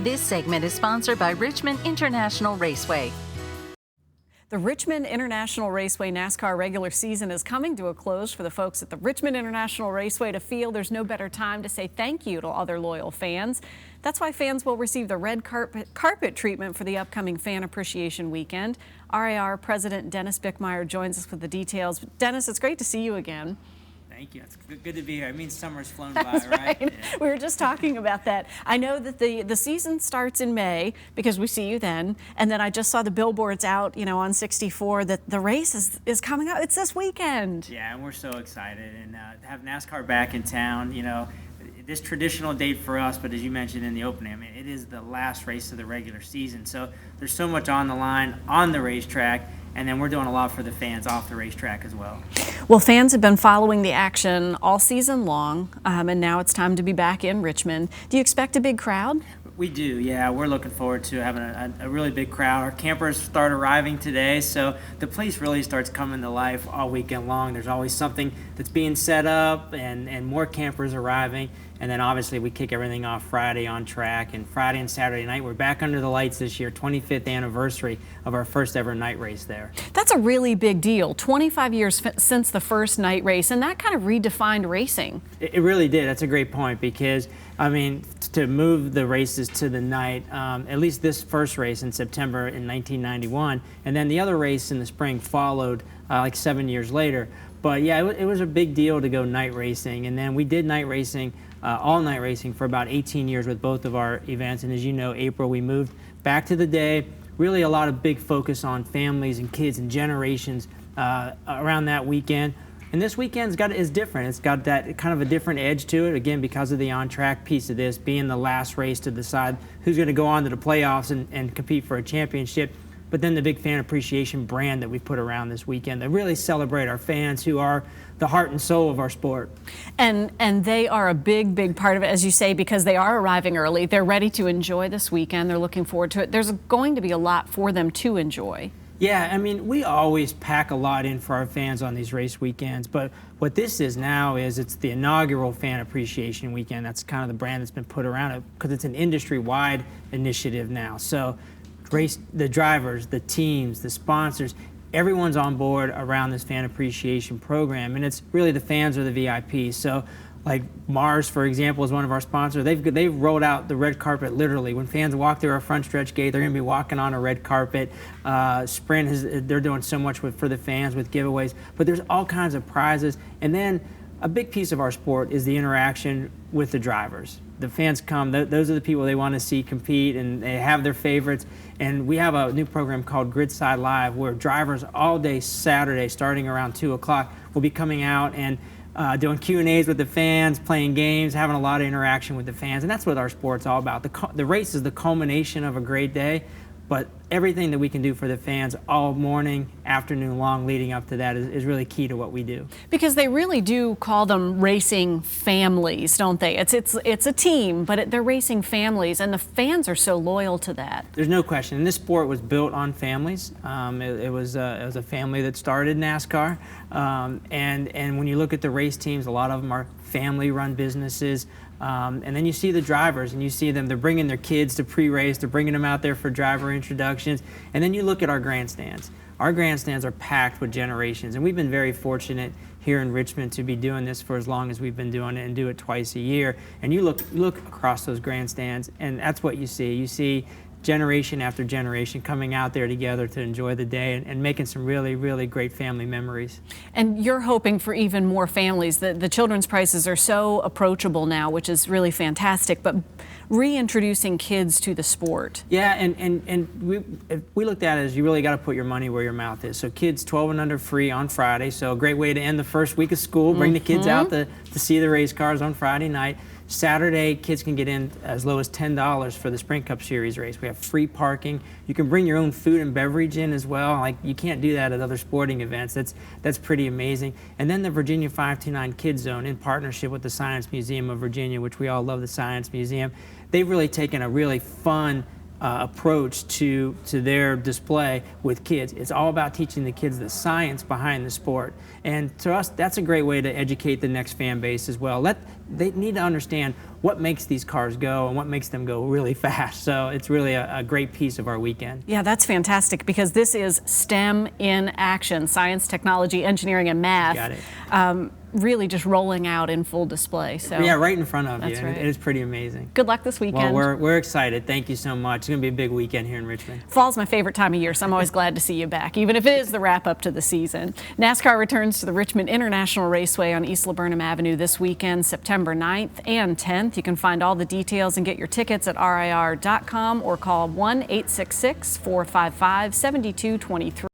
This segment is sponsored by Richmond International Raceway. The Richmond International Raceway NASCAR regular season is coming to a close. For the folks at the Richmond International Raceway to feel there's no better time to say thank you to all their loyal fans. That's why fans will receive the red carpet treatment for the upcoming Fan Appreciation Weekend. RAR President Dennis Bickmeyer joins us with the details. Dennis, it's great to see you again. Thank you. It's good to be here. I mean, summer's flown by, That's right? Yeah. We were just talking about that. I know that the season starts in May because we see you then, and then I just saw the billboards out, on 64 that the race is coming up. It's this weekend. Yeah, and we're so excited, and to have NASCAR back in town. This traditional date for us, but as you mentioned in the opening, I mean, it is the last race of the regular season, so there's so much on the line on the racetrack. And then we're doing a lot for the fans off the racetrack as well. Well, fans have been following the action all season long, and now it's time to be back in Richmond. Do you expect a big crowd? We do, yeah. We're looking forward to having a really big crowd. Our campers start arriving today, so the place really starts coming to life all weekend long. There's always something that's being set up and more campers arriving. And then obviously we kick everything off Friday on track, and Friday and Saturday night we're back under the lights this year, 25th anniversary of our first ever night race there. That's a really big deal. 25 years since the first night race, and that kind of redefined racing. It really did. That's a great point because, I mean, to move the races to the night, at least this first race in September in 1991, and then the other race in the spring followed like 7 years later. But yeah, it was a big deal to go night racing, and then we did night racing, all night racing for about 18 years with both of our events. And as you know, April, we moved back to the day. Really a lot of big focus on families and kids and generations around that weekend. And this weekend's is different. It's got that kind of a different edge to it, again, because of the on-track piece of this, being the last race to decide who's going to go on to the playoffs and compete for a championship. But then the big fan appreciation brand that we put around this weekend that really celebrate our fans who are the heart and soul of our sport. And they are a big part of it, as you say, because they are arriving early. They're ready to enjoy this weekend. They're looking forward to it. There's going to be a lot for them to enjoy. Yeah, I mean, we always pack a lot in for our fans on these race weekends, but what this is now is it's the inaugural Fan Appreciation Weekend. That's kind of the brand that's been put around it because it's an industry-wide initiative now. So the drivers, the teams, the sponsors, everyone's on board around this fan appreciation program, and it's really the fans are the VIPs. So like Mars, for example, is one of our sponsors. They've rolled out the red carpet literally. When fans walk through our front stretch gate, they're going to be walking on a red carpet. Sprint, they're doing so much for the fans with giveaways, but there's all kinds of prizes. And then a big piece of our sport is the interaction with the drivers. The fans come, those are the people they want to see compete, and they have their favorites. And we have a new program called Gridside Live where drivers all day Saturday, starting around 2 o'clock, will be coming out and doing Q&As with the fans, playing games, having a lot of interaction with the fans. And that's what our sport's all about. The race is the culmination of a great day, but everything that we can do for the fans all morning, afternoon long leading up to that is really key to what we do. Because they really do call them racing families, don't they? It's a team, but they're racing families, and the fans are so loyal to that. There's no question. And this sport was built on families. It was a family that started NASCAR. And when you look at the race teams, a lot of them are family-run businesses. And then you see the drivers, and you see them, they're bringing their kids to pre-race, they're bringing them out there for driver introductions. And then you look at our grandstands. Our grandstands are packed with generations, and we've been very fortunate here in Richmond to be doing this for as long as we've been doing it and do it twice a year. And you look across those grandstands, and that's what you see. You see generation after generation coming out there together to enjoy the day and making some really great family memories. And you're hoping for even more families. The children's prices are so approachable now, which is really fantastic, but reintroducing kids to the sport. Yeah, and we looked at it as you really got to put your money where your mouth is. So kids 12 and under free on Friday, so a great way to end the first week of school. Bring the kids out to see the race cars on Friday night. Saturday, kids can get in as low as $10 for the Sprint Cup Series race. We have free parking. You can bring your own food and beverage in as well. Like, you can't do that at other sporting events. That's pretty amazing. And then the Virginia 529 Kids Zone, in partnership with the Science Museum of Virginia, which we all love the Science Museum, they've really taken a really fun approach to their display with kids. It's all about teaching the kids the science behind the sport. And to us, that's a great way to educate the next fan base as well. They need to understand what makes these cars go and what makes them go really fast. So it's really a great piece of our weekend. Yeah, that's fantastic because this is STEM in action, science, technology, engineering, and math. Got it. Really just rolling out in full display. So yeah, right in front of you. Right. It is pretty amazing. Good luck this weekend. Well, we're excited. Thank you so much. It's going to be a big weekend here in Richmond. Fall's my favorite time of year, so I'm always glad to see you back, even if it is the wrap up to the season. NASCAR returns to the Richmond International Raceway on East Laburnum Avenue this weekend, September 9th and 10th. You can find all the details and get your tickets at RIR.com or call 1-866-455-7223.